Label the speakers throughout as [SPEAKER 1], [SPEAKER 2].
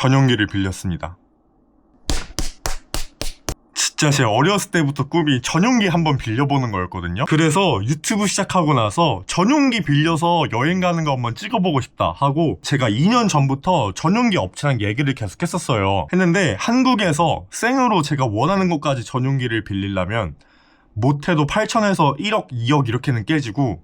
[SPEAKER 1] 전용기를 빌렸습니다. 진짜 제 어렸을 때부터 꿈이 전용기 한번 빌려보는 거였거든요. 그래서 유튜브 시작하고 나서 전용기 빌려서 여행 가는 거 한번 찍어보고 싶다 하고 제가 2년 전부터 전용기 업체랑 얘기를 계속 했었어요. 했는데 한국에서 생으로 제가 원하는 곳까지 전용기를 빌리려면 못해도 8천에서 1억, 2억 이렇게는 깨지고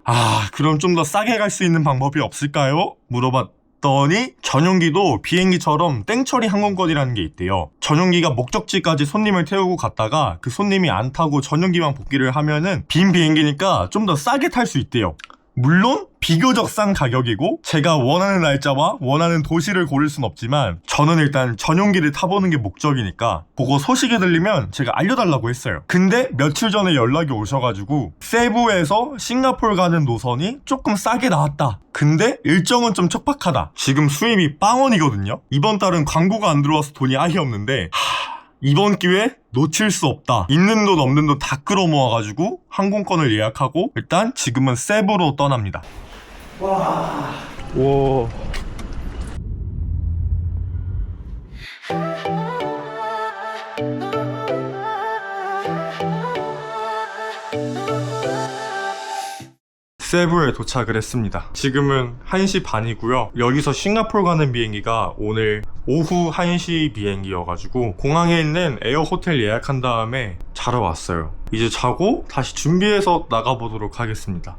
[SPEAKER 1] 그럼 좀 더 싸게 갈 수 있는 방법이 없을까요? 물어봤더니 전용기도 비행기처럼 땡처리 항공권이라는 게 있대요. 전용기가 목적지까지 손님을 태우고 갔다가 그 손님이 안 타고 전용기만 복귀를 하면은 빈 비행기니까 좀 더 싸게 탈 수 있대요. 물론 비교적 싼 가격이고 제가 원하는 날짜와 원하는 도시를 고를 순 없지만 저는 일단 전용기를 타보는 게 목적이니까 그거 소식이 들리면 제가 알려달라고 했어요. 근데 며칠 전에 연락이 오셔가지고 세부에서 싱가포르 가는 노선이 조금 싸게 나왔다. 근데 일정은 좀 촉박하다. 지금 수입이 빵원이거든요. 이번 달은 광고가 안 들어와서 돈이 아예 없는데 이번 기회 놓칠 수 없다. 있는 돈 없는 돈 다 끌어모아가지고 항공권을 예약하고 일단 지금은 세부로 떠납니다.
[SPEAKER 2] 와.
[SPEAKER 1] 세부에 도착을 했습니다. 지금은 1시 반이고요. 여기서 싱가포르 가는 비행기가 오늘 오후 1시 비행기여가지고 공항에 있는 에어 호텔 예약한 다음에 자러 왔어요. 이제 자고 다시 준비해서 나가보도록 하겠습니다.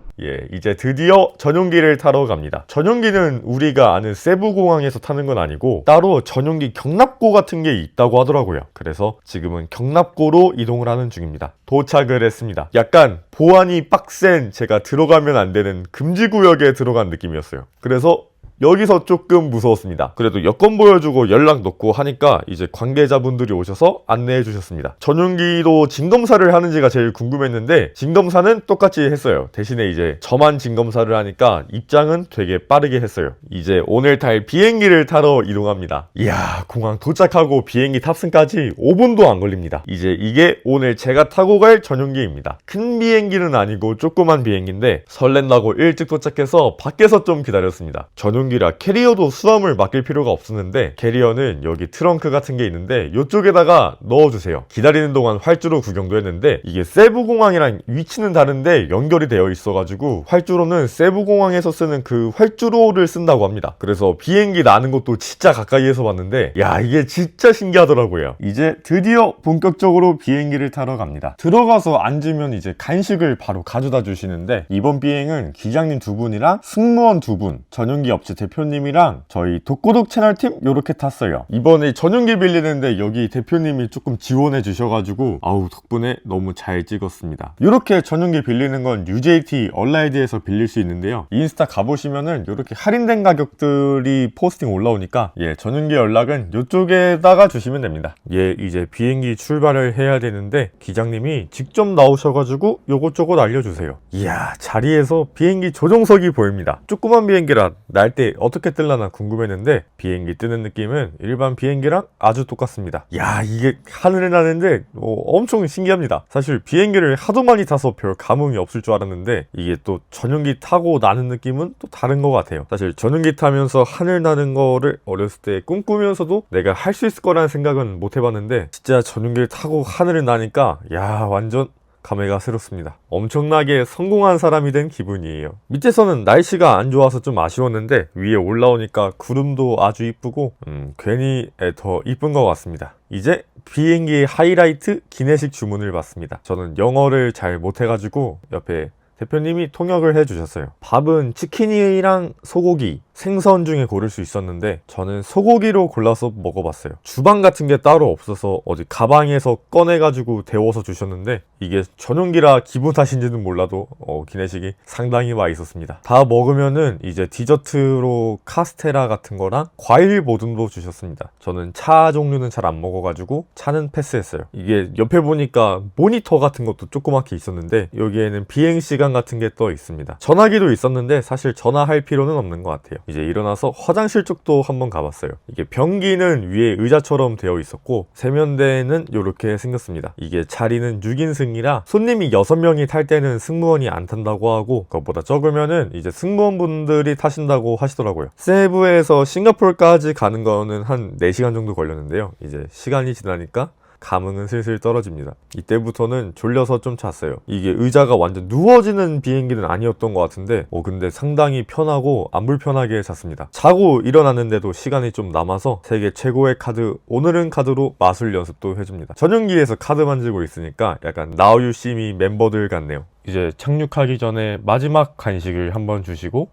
[SPEAKER 2] 이제 드디어 전용기를 타러 갑니다. 전용기는 우리가 아는 세부공항에서 타는 건 아니고 따로 전용기 경납고 같은 게 있다고 하더라고요. 그래서 지금은 경납고로 이동을 하는 중입니다. 도착을 했습니다. 약간 보안이 빡센 제가 들어가면 안 되는 금지구역에 들어간 느낌이었어요. 그래서 여기서 조금 무서웠습니다. 그래도 여권 보여주고 연락 넣고 하니까 이제 관계자분들이 오셔서 안내해 주셨습니다. 전용기도 진검사를 하는지가 제일 궁금했는데 진검사는 똑같이 했어요. 대신에 이제 저만 진검사를 하니까 입장은 되게 빠르게 했어요. 이제 오늘 탈 비행기를 타러 이동합니다. 이야, 공항 도착하고 비행기 탑승까지 5분도 안 걸립니다. 이제 이게 오늘 제가 타고 갈 전용기입니다. 큰 비행기는 아니고 조그만 비행기인데 설렌다고 일찍 도착해서 밖에서 좀 기다렸습니다. 전용기라 캐리어도 수함을 맡길 필요가 없었는데 캐리어는 여기 트렁크 같은 게 있는데 이쪽에다가 넣어주세요. 기다리는 동안 활주로 구경도 했는데 이게 세부공항이랑 위치는 다른데 연결이 되어 있어가지고 활주로는 세부공항에서 쓰는 그 활주로를 쓴다고 합니다. 그래서 비행기 나는 것도 진짜 가까이에서 봤는데 야, 이게 진짜 신기하더라고요. 이제 드디어 본격적으로 비행기를 타러 갑니다. 들어가서 앉으면 이제 간식을 바로 가져다 주시는데 이번 비행은 기장님 2분이랑 승무원 2분, 전용기 업체 대표님이랑 저희 독고독 채널팀 요렇게 탔어요. 이번에 전용기 빌리는데 여기 대표님이 조금 지원해 주셔가지고 덕분에 너무 잘 찍었습니다. 이렇게 전용기 빌리는 건 UJT 얼라이드에서 빌릴 수 있는데요. 인스타 가보시면은 이렇게 할인된 가격들이 포스팅 올라오니까 전용기 연락은 이쪽에다가 주시면 됩니다. 이제 비행기 출발을 해야 되는데 기장님이 직접 나오셔가지고 요것저것 알려주세요. 이야, 자리에서 비행기 조종석이 보입니다. 조그만 비행기라 날 때 어떻게 뜰라나 궁금했는데 비행기 뜨는 느낌은 일반 비행기랑 아주 똑같습니다. 야, 이게 하늘에 나는데 엄청 신기합니다. 사실 비행기를 하도 많이 타서 별 감흥이 없을 줄 알았는데 이게 또 전용기 타고 나는 느낌은 또 다른 것 같아요. 사실 전용기 타면서 하늘 나는 거를 어렸을 때 꿈꾸면서도 내가 할 수 있을 거라는 생각은 못 해봤는데 진짜 전용기를 타고 하늘을 나니까 야, 완전 감회가 새롭습니다. 엄청나게 성공한 사람이 된 기분이에요. 밑에서는 날씨가 안 좋아서 좀 아쉬웠는데 위에 올라오니까 구름도 아주 이쁘고 괜히 더 이쁜 것 같습니다. 이제 비행기 하이라이트 기내식 주문을 받습니다. 저는 영어를 잘 못해가지고 옆에 대표님이 통역을 해주셨어요. 밥은 치킨이랑 소고기, 생선 중에 고를 수 있었는데 저는 소고기로 골라서 먹어봤어요. 주방 같은 게 따로 없어서 어디 가방에서 꺼내가지고 데워서 주셨는데 이게 전용기라 기분 탓인지는 몰라도 기내식이 상당히 맛있었습니다. 다 먹으면은 이제 디저트로 카스테라 같은 거랑 과일 모듬도 주셨습니다. 저는 차 종류는 잘 안 먹어가지고 차는 패스했어요. 이게 옆에 보니까 모니터 같은 것도 조그맣게 있었는데 여기에는 비행시간 같은 게 떠 있습니다. 전화기도 있었는데 사실 전화할 필요는 없는 것 같아요. 이제 일어나서 화장실 쪽도 한번 가봤어요. 이게 변기는 위에 의자처럼 되어 있었고 세면대는 이렇게 생겼습니다. 이게 자리는 6인승이라 손님이 6명이 탈 때는 승무원이 안 탄다고 하고 그것보다 적으면은 이제 승무원분들이 타신다고 하시더라고요. 세부에서 싱가포르까지 가는 거는 한 4시간 정도 걸렸는데요. 이제 시간이 지나니까 감흥은 슬슬 떨어집니다. 이때부터는 졸려서 좀 잤어요. 이게 의자가 완전 누워지는 비행기는 아니었던 것 같은데 근데 상당히 편하고 안 불편하게 잤습니다. 자고 일어났는데도 시간이 좀 남아서 세계 최고의 카드 오늘은 카드로 마술 연습도 해줍니다. 전용기에서 카드 만지고 있으니까 약간 Now You See Me 멤버들 같네요. 이제 착륙하기 전에 마지막 간식을 한번 주시고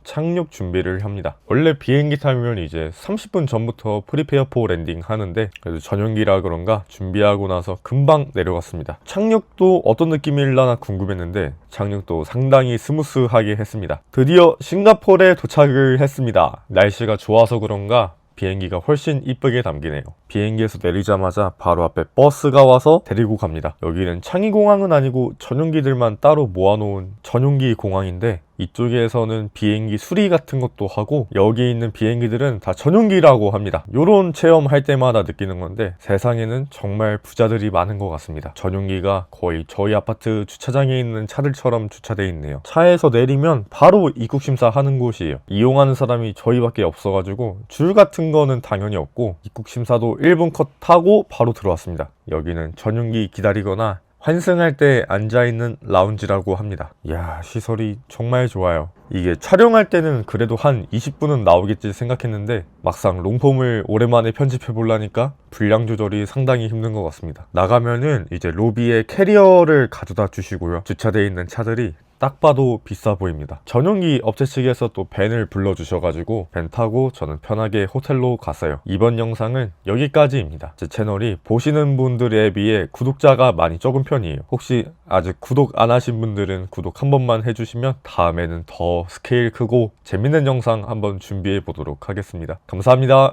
[SPEAKER 2] 착륙 준비를 합니다. 원래 비행기 타면 이제 30분 전부터 프리페어 포 랜딩 하는데 그래도 전용기라 그런가 준비하고 나서 금방 내려갔습니다. 착륙도 어떤 느낌일라나 궁금했는데 착륙도 상당히 스무스하게 했습니다. 드디어 싱가포르에 도착을 했습니다. 날씨가 좋아서 그런가 비행기가 훨씬 이쁘게 담기네요. 비행기에서 내리자마자 바로 앞에 버스가 와서 데리고 갑니다. 여기는 창의공항은 아니고 전용기들만 따로 모아놓은 전용기 공항인데 이쪽에서는 비행기 수리 같은 것도 하고 여기 있는 비행기들은 다 전용기라고 합니다. 요런 체험할 때마다 느끼는 건데 세상에는 정말 부자들이 많은 것 같습니다. 전용기가 거의 저희 아파트 주차장에 있는 차들처럼 주차되어 있네요. 차에서 내리면 바로 입국 심사 하는 곳이에요. 이용하는 사람이 저희밖에 없어가지고 줄 같은 거는 당연히 없고 입국 심사도 1분 컷 타고 바로 들어왔습니다. 여기는 전용기 기다리거나 환승할 때 앉아있는 라운지라고 합니다. 이야, 시설이 정말 좋아요. 이게 촬영할 때는 그래도 한 20분은 나오겠지 생각했는데 막상 롱폼을 오랜만에 편집해 보려니까 분량 조절이 상당히 힘든 것 같습니다. 나가면은 이제 로비에 캐리어를 가져다 주시고요. 주차되어 있는 차들이 딱 봐도 비싸 보입니다. 전용기 업체 측에서 또 밴을 불러주셔가지고 밴 타고 저는 편하게 호텔로 갔어요. 이번 영상은 여기까지입니다. 제 채널이 보시는 분들에 비해 구독자가 많이 적은 편이에요. 혹시 아직 구독 안 하신 분들은 구독 한 번만 해주시면 다음에는 더 스케일 크고 재밌는 영상 한번 준비해 보도록 하겠습니다. 감사합니다.